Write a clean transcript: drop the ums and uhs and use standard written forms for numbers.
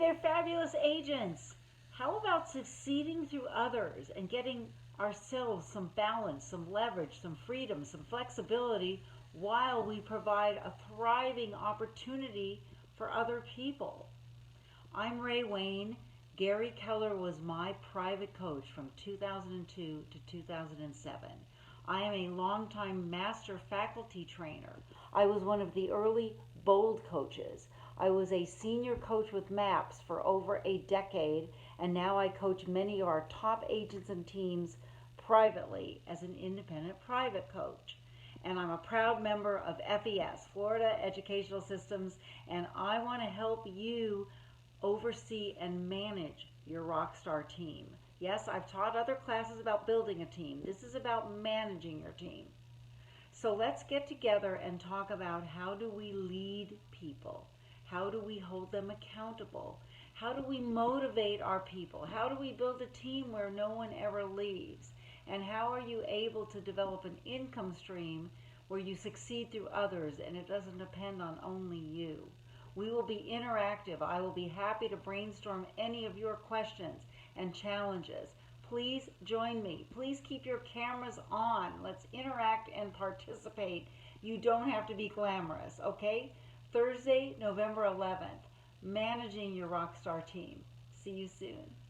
there, fabulous agents. How about succeeding through others and getting ourselves some balance, some leverage, some freedom, some flexibility while we provide a thriving opportunity for other people? I'm Ray Wayne. Gary Keller was my private coach from 2002 to 2007. I am a longtime master faculty trainer. I was one of the early BOLD coaches. I was a senior coach with MAPS for over a decade, and now I coach many of our top agents and teams privately as an independent private coach. And I'm a proud member of FES, Florida Educational Systems, and I want to help you oversee and manage your rockstar team. Yes, I've taught other classes about building a team. This is about managing your team. So let's get together and talk about how do we lead people? How do we hold them accountable? How do we motivate our people? How do we build a team where no one ever leaves? And how are you able to develop an income stream where you succeed through others and it doesn't depend on only you? We will be interactive. I will be happy to brainstorm any of your questions and challenges. Please join me. Please keep your cameras on. Let's interact and participate. You don't have to be glamorous, okay? Thursday, November 11th, managing your rockstar team. See you soon.